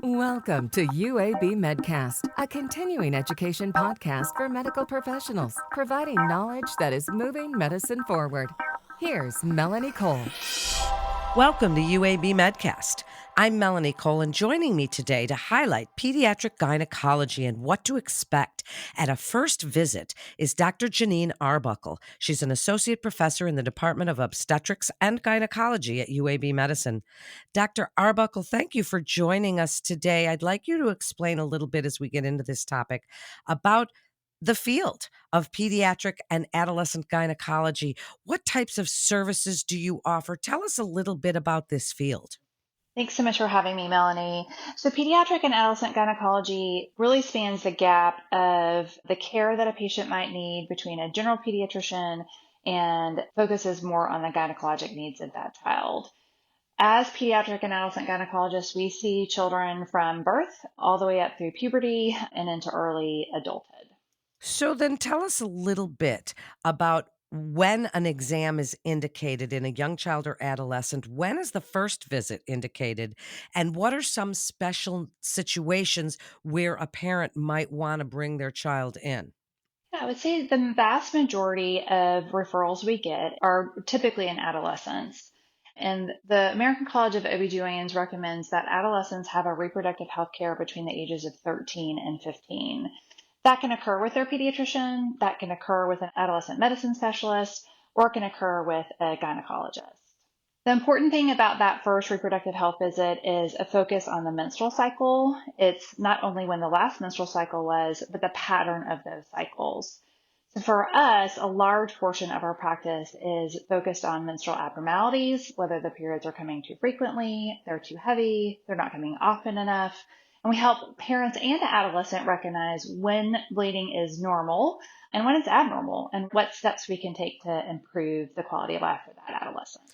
Welcome to UAB Medcast, a continuing education podcast for medical professionals, providing knowledge that is moving medicine forward. Here's Melanie Cole. Welcome to UAB Medcast. I'm Melanie Cole, and joining me today to highlight pediatric gynecology and what to expect at a first visit is Dr. Janeen Arbuckle. She's an associate professor in the Department of Obstetrics and Gynecology at UAB Medicine. Dr. Arbuckle, thank you for joining us today. I'd like you to explain a little bit as we get into this topic about the field of pediatric and adolescent gynecology. What types of services do you offer? Tell us a little bit about this field. Thanks so much for having me, Melanie. So pediatric and adolescent gynecology really spans the gap of the care that a patient might need between a general pediatrician and focuses more on the gynecologic needs of that child. As pediatric and adolescent gynecologists, we see children from birth all the way up through puberty and into early adulthood. So then tell us a little bit about when an exam is indicated in a young child or adolescent. When is the first visit indicated? And what are some special situations where a parent might want to bring their child in? Yeah, I would say the vast majority of referrals we get are typically in adolescence. And the American College of OB/GYNs recommends that adolescents have a reproductive health care between the ages of 13 and 15. That can occur with their pediatrician, that can occur with an adolescent medicine specialist, or it can occur with a gynecologist. The important thing about that first reproductive health visit is a focus on the menstrual cycle. It's not only when the last menstrual cycle was, but the pattern of those cycles. So for us, a large portion of our practice is focused on menstrual abnormalities, whether the periods are coming too frequently, they're too heavy, they're not coming often enough. And we help parents and the adolescent recognize when bleeding is normal and when it's abnormal and what steps we can take to improve the quality of life for that adolescent.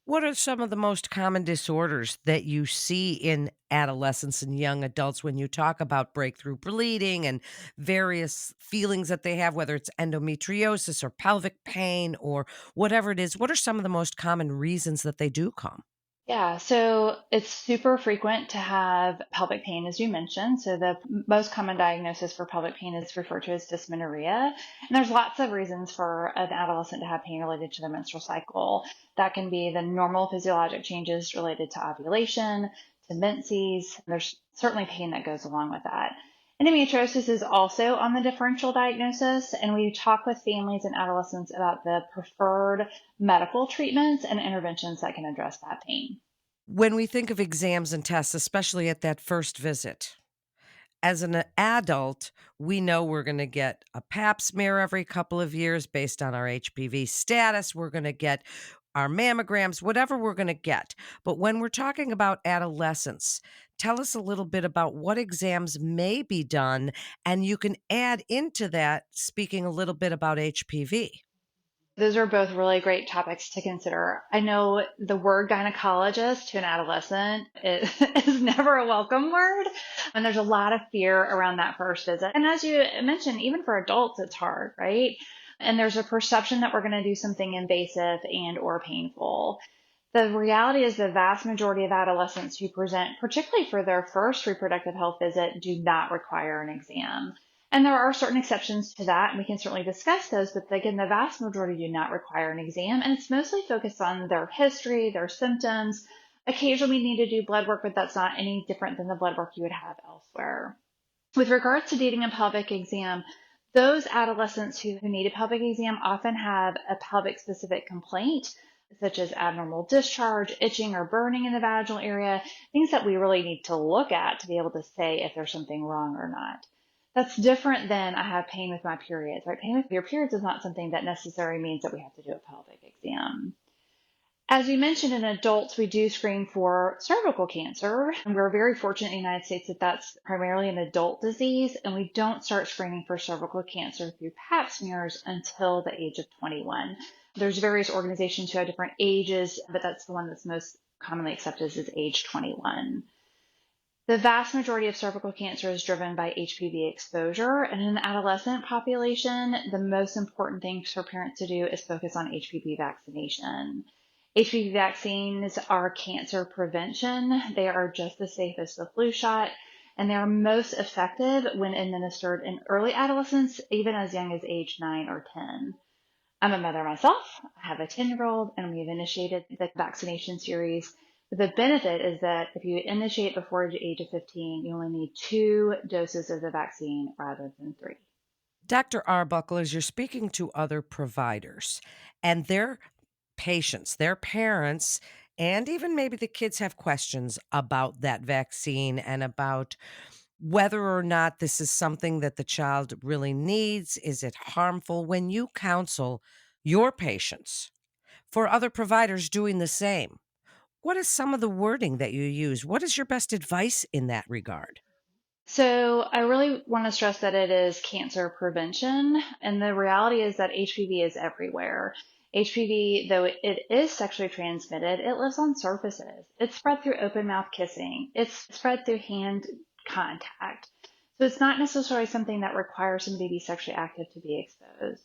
What are some of the most common disorders that you see in adolescents and young adults when you talk about breakthrough bleeding and various feelings that they have, whether it's endometriosis or pelvic pain or whatever it is? What are some of the most common reasons that they do come? Yeah, so it's super frequent to have pelvic pain, as you mentioned. So the most common diagnosis for pelvic pain is referred to as dysmenorrhea. And there's lots of reasons for an adolescent to have pain related to their menstrual cycle. That can be the normal physiologic changes related to ovulation, to menses. There's certainly pain that goes along with that. Endometriosis is also on the differential diagnosis, and we talk with families and adolescents about the preferred medical treatments and interventions that can address that pain. When we think of exams and tests, especially at that first visit, as an adult, we know we're going to get a pap smear every couple of years based on our HPV status. We're going to get our mammograms, whatever we're going to get. But when we're talking about adolescents, tell us a little bit about what exams may be done. And you can add into that, speaking a little bit about HPV. Those are both really great topics to consider. I know the word gynecologist to an adolescent is never a welcome word, and there's a lot of fear around that first visit. And as you mentioned, even for adults, it's hard, right? And there's a perception that we're going to do something invasive and or painful. The reality is the vast majority of adolescents who present, particularly for their first reproductive health visit, do not require an exam. And there are certain exceptions to that, and we can certainly discuss those, but again, the vast majority do not require an exam, and it's mostly focused on their history, their symptoms. Occasionally we need to do blood work, but that's not any different than the blood work you would have elsewhere. With regards to needing a pelvic exam, those adolescents who need a pelvic exam often have a pelvic-specific complaint, such as abnormal discharge, itching or burning in the vaginal area, things that we really need to look at to be able to say if there's something wrong or not. That's different than I have pain with my periods, right? Pain with your periods is not something that necessarily means that we have to do a pelvic exam. As we mentioned, in adults, we do screen for cervical cancer. And we're very fortunate in the United States that that's primarily an adult disease, and we don't start screening for cervical cancer through pap smears until the age of 21. There's various organizations who have different ages, but that's the one that's most commonly accepted is age 21. The vast majority of cervical cancer is driven by HPV exposure, and in the adolescent population, the most important thing for parents to do is focus on HPV vaccination. HPV vaccines are cancer prevention. They are just as safe as the flu shot, and they are most effective when administered in early adolescence, even as young as age 9 or 10. I'm a mother myself. I have a 10-year-old, and we've initiated the vaccination series. But the benefit is that if you initiate before the age of 15, you only need 2 doses of the vaccine rather than 3. Dr. Arbuckle, as you're speaking to other providers and their patients, their parents, and even maybe the kids have questions about that vaccine and about whether or not this is something that the child really needs. Is it harmful? When you counsel your patients for other providers doing the same, what is some of the wording that you use? What is your best advice in that regard? So I really want to stress that it is cancer prevention. And the reality is that HPV is everywhere. HPV, though it is sexually transmitted, it lives on surfaces. It's spread through open mouth kissing. It's spread through hand contact. So it's not necessarily something that requires somebody to be sexually active to be exposed.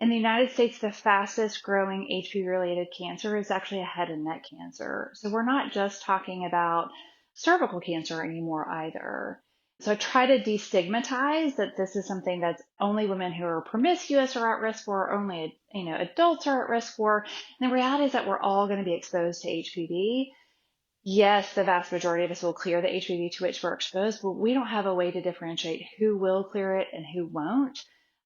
In the United States, the fastest growing HPV related cancer is actually a head and neck cancer. So we're not just talking about cervical cancer anymore either. So I try to destigmatize that this is something that's only women who are promiscuous are at risk for, only adults are at risk for. And the reality is that we're all going to be exposed to HPV. Yes, the vast majority of us will clear the HPV to which we're exposed, but we don't have a way to differentiate who will clear it and who won't.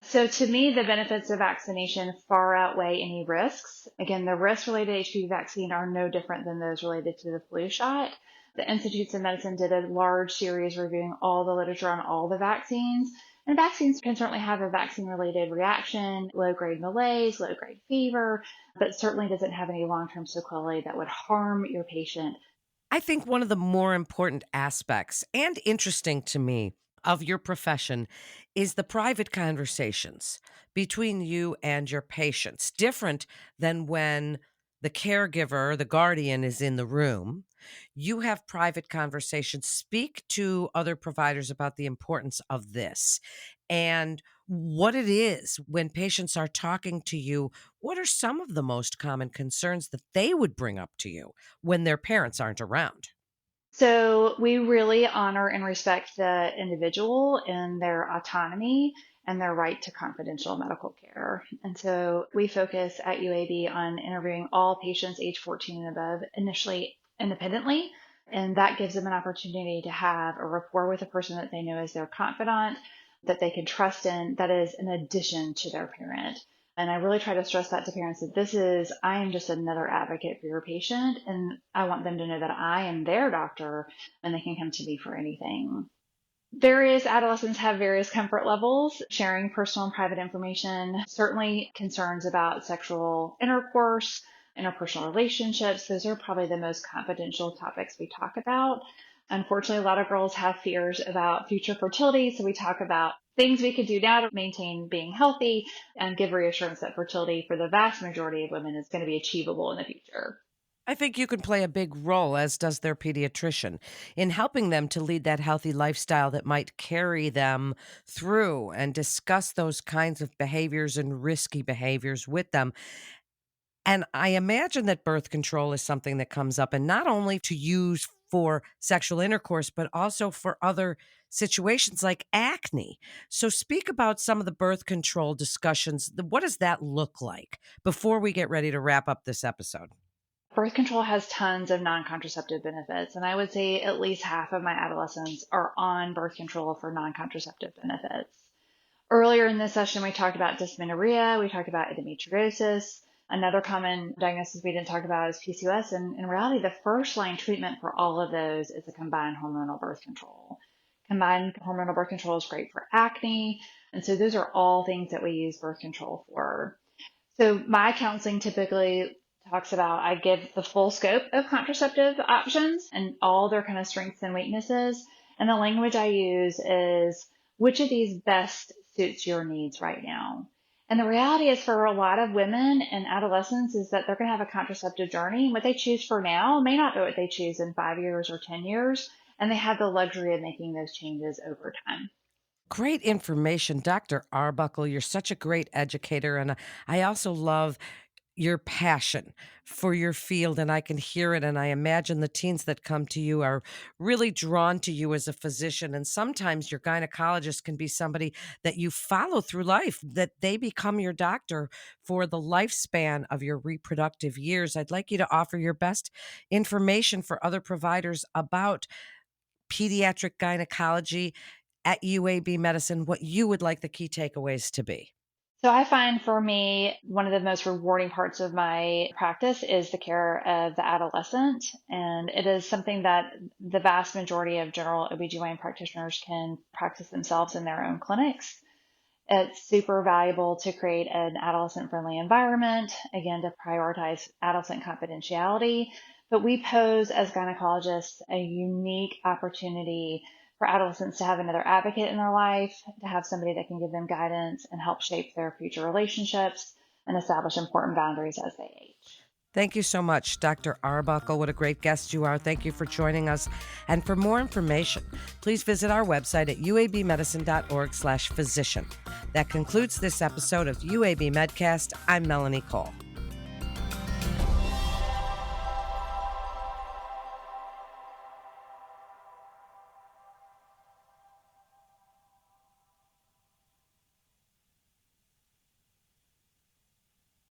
So to me, the benefits of vaccination far outweigh any risks. Again, the risks related to HPV vaccine are no different than those related to the flu shot. The Institutes of Medicine did a large series reviewing all the literature on all the vaccines. And vaccines can certainly have a vaccine-related reaction, low-grade malaise, low-grade fever, but certainly doesn't have any long-term sequelae that would harm your patient. I think one of the more important aspects and interesting to me of your profession is the private conversations between you and your patients, different than when the caregiver, the guardian is in the room. You have private conversations. Speak to other providers about the importance of this and what it is when patients are talking to you. What are some of the most common concerns that they would bring up to you when their parents aren't around? So we really honor and respect the individual and their autonomy and their right to confidential medical care. And so we focus at UAB on interviewing all patients age 14 and above initially independently. And that gives them an opportunity to have a rapport with a person that they know is their confidant, that they can trust in, that is in addition to their parent. And I really try to stress that to parents that I am just another advocate for your patient. And I want them to know that I am their doctor and they can come to me for anything. Various adolescents have various comfort levels sharing personal and private information. Certainly concerns about sexual intercourse, interpersonal relationships. Those are probably the most confidential topics we talk about. Unfortunately, a lot of girls have fears about future fertility. So we talk about things we could do now to maintain being healthy and give reassurance that fertility for the vast majority of women is going to be achievable in the future. I think you can play a big role, as does their pediatrician, in helping them to lead that healthy lifestyle that might carry them through and discuss those kinds of behaviors and risky behaviors with them. And I imagine that birth control is something that comes up, and not only to use for sexual intercourse, but also for other situations like acne. So, speak about some of the birth control discussions. What does that look like before we get ready to wrap up this episode? Birth control has tons of non-contraceptive benefits, and I would say at least half of my adolescents are on birth control for non-contraceptive benefits. Earlier in this session, we talked about dysmenorrhea, we talked about endometriosis. Another common diagnosis we didn't talk about is PCOS, and in reality, the first line treatment for all of those is a combined hormonal birth control. Combined hormonal birth control is great for acne, and so those are all things that we use birth control for. So my counseling typically talks about, I give the full scope of contraceptive options and all their kind of strengths and weaknesses. And the language I use is, which of these best suits your needs right now? And the reality is for a lot of women and adolescents is that they're going to have a contraceptive journey. What they choose for now may not be what they choose in 5 years or 10 years. And they have the luxury of making those changes over time. Great information, Dr. Arbuckle. You're such a great educator. And I also love your passion for your field, and I can hear it, and I imagine the teens that come to you are really drawn to you as a physician, and sometimes your gynecologist can be somebody that you follow through life, that they become your doctor for the lifespan of your reproductive years. I'd like you to offer your best information for other providers about pediatric gynecology at UAB Medicine, what you would like the key takeaways to be. So I find for me, one of the most rewarding parts of my practice is the care of the adolescent. And it is something that the vast majority of general OBGYN practitioners can practice themselves in their own clinics. It's super valuable to create an adolescent friendly environment, again, to prioritize adolescent confidentiality. But we pose as gynecologists a unique opportunity for adolescents to have another advocate in their life, to have somebody that can give them guidance and help shape their future relationships and establish important boundaries as they age. Thank you so much, Dr. Arbuckle. What a great guest you are. Thank you for joining us. And for more information, please visit our website at uabmedicine.org/physician. That concludes this episode of UAB Medcast. I'm Melanie Cole.